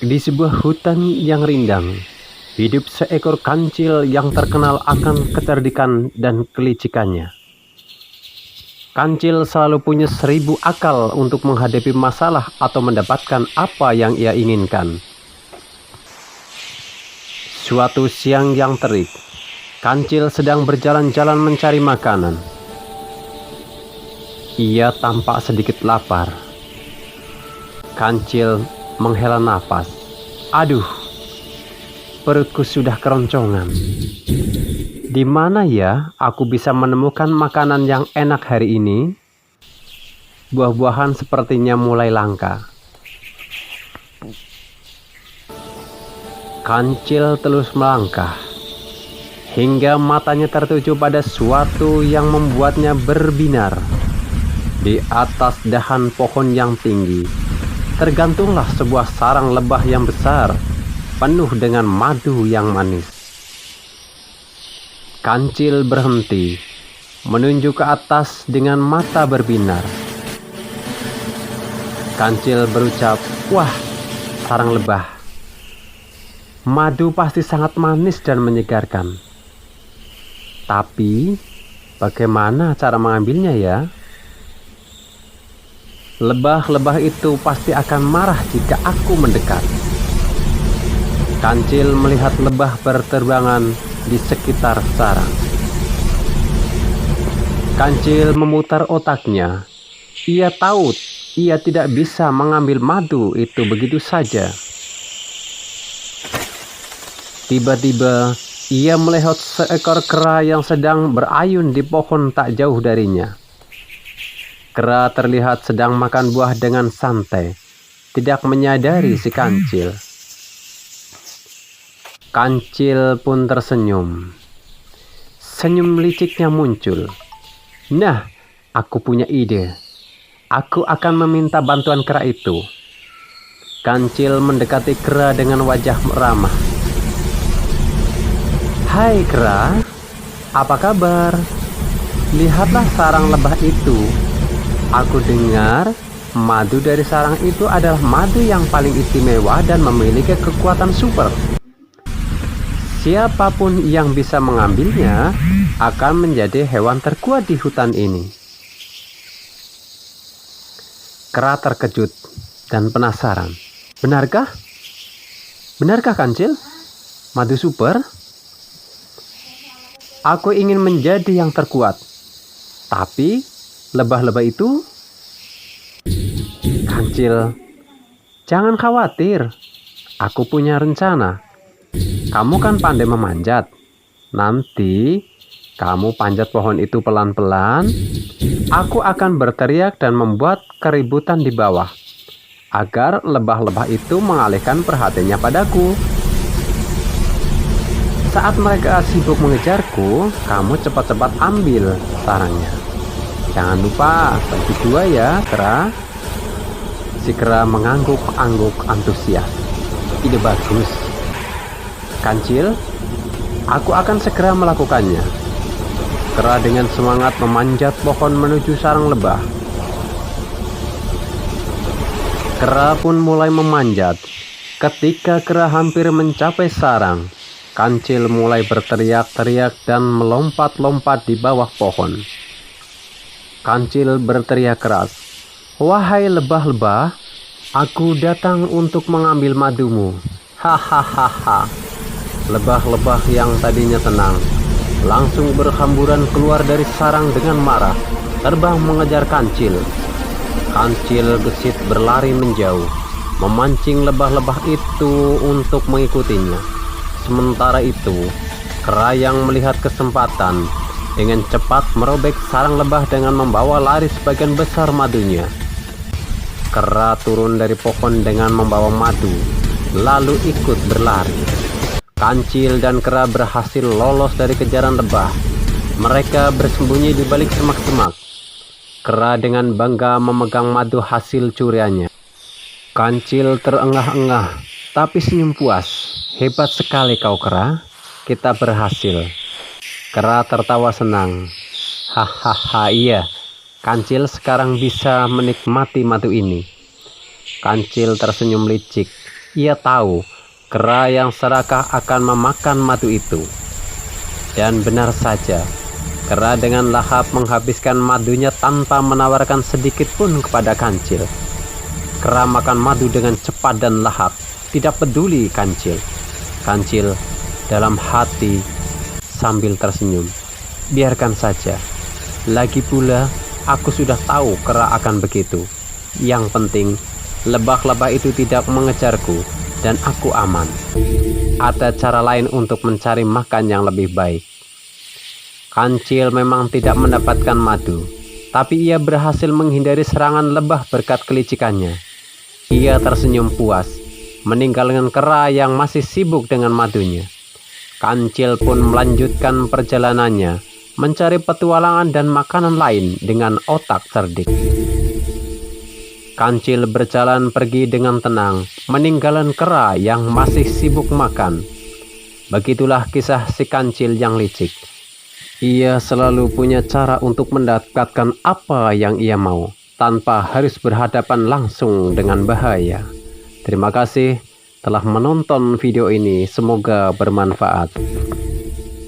Di sebuah hutan yang rindang, hidup seekor kancil yang terkenal akan kecerdikan dan kelicikannya. Kancil selalu punya 1000 akal untuk menghadapi masalah atau mendapatkan apa yang ia inginkan. Suatu siang yang terik, kancil sedang berjalan-jalan mencari makanan. Ia tampak sedikit lapar. Kancil menghela nafas. Aduh, perutku sudah keroncongan. Di mana ya aku bisa menemukan makanan yang enak hari ini? Buah-buahan sepertinya mulai langka. Kancil terus melangkah hingga matanya tertuju pada sesuatu yang membuatnya berbinar. Di atas dahan pohon yang tinggi tergantunglah sebuah sarang lebah yang besar, penuh dengan madu yang manis. Kancil berhenti, menunjuk ke atas dengan mata berbinar. Kancil berucap, "Wah, sarang lebah. Madu pasti sangat manis dan menyegarkan. Tapi, bagaimana cara mengambilnya ya? Lebah-lebah itu pasti akan marah jika aku mendekat." Kancil melihat lebah berterbangan di sekitar sarang. Kancil memutar otaknya. Ia tahu ia tidak bisa mengambil madu itu begitu saja. Tiba-tiba ia melihat seekor kera yang sedang berayun di pohon tak jauh darinya. Kera terlihat sedang makan buah dengan santai, tidak menyadari si kancil. Kancil pun tersenyum. Senyum liciknya muncul. "Nah, aku punya ide. Aku akan meminta bantuan kera itu." Kancil mendekati kera dengan wajah ramah. "Hai kera, apa kabar? Lihatlah sarang lebah itu. Aku dengar madu dari sarang itu adalah madu yang paling istimewa dan memiliki kekuatan super. Siapapun yang bisa mengambilnya akan menjadi hewan terkuat di hutan ini." Kera terkejut dan penasaran. Benarkah? Benarkah kancil? Madu super? Aku ingin menjadi yang terkuat. Tapi lebah-lebah itu? Kancil, jangan khawatir. Aku punya rencana. Kamu kan pandai memanjat. Nanti kamu panjat pohon itu pelan-pelan. Aku akan berteriak dan membuat keributan di bawah, agar lebah-lebah itu mengalihkan perhatiannya padaku. Saat mereka sibuk mengejarku, kamu cepat-cepat ambil sarangnya. Jangan lupa bagi 2 ya, kera. Si kera mengangguk-angguk antusias. Ide bagus. Kancil, aku akan segera melakukannya. Kera dengan semangat memanjat pohon menuju sarang lebah. Kera pun mulai memanjat. Ketika kera hampir mencapai sarang, kancil mulai berteriak-teriak dan melompat-lompat di bawah pohon. Kancil berteriak keras, "Wahai lebah-lebah, aku datang untuk mengambil madumu." Hahaha. Lebah-lebah yang tadinya tenang langsung berhamburan keluar dari sarang dengan marah, terbang mengejar kancil. Kancil gesit berlari menjauh, memancing lebah-lebah itu untuk mengikutinya. Sementara itu, kera yang melihat kesempatan dengan cepat merobek sarang lebah dengan membawa lari sebagian besar madunya. Kera turun dari pohon dengan membawa madu, lalu ikut berlari. Kancil dan kera berhasil lolos dari kejaran lebah. Mereka bersembunyi di balik semak-semak. Kera dengan bangga memegang madu hasil curiannya. Kancil terengah-engah, tapi senyum puas. "Hebat sekali kau kera, kita berhasil." Kera tertawa senang. "Hahaha, iya, Kancil sekarang bisa menikmati madu ini." Kancil tersenyum licik. Ia tahu kera yang serakah akan memakan madu itu. Dan benar saja, kera dengan lahap menghabiskan madunya tanpa menawarkan sedikit pun kepada Kancil. Kera makan madu dengan cepat dan lahap, tidak peduli Kancil. Kancil dalam hati sambil tersenyum. Biarkan saja. Lagi pula, aku sudah tahu kera akan begitu. Yang penting, lebah-lebah itu tidak mengejarku dan aku aman. Ada cara lain untuk mencari makan yang lebih baik. Kancil memang tidak mendapatkan madu, tapi ia berhasil menghindari serangan lebah berkat kelicikannya. Ia tersenyum puas, meninggalkan kera yang masih sibuk dengan madunya. Kancil pun melanjutkan perjalanannya, mencari petualangan dan makanan lain dengan otak cerdik. Kancil berjalan pergi dengan tenang, meninggalkan kera yang masih sibuk makan. Begitulah kisah si Kancil yang licik. Ia selalu punya cara untuk mendapatkan apa yang ia mau, tanpa harus berhadapan langsung dengan bahaya. Terima kasih telah menonton video ini, semoga bermanfaat.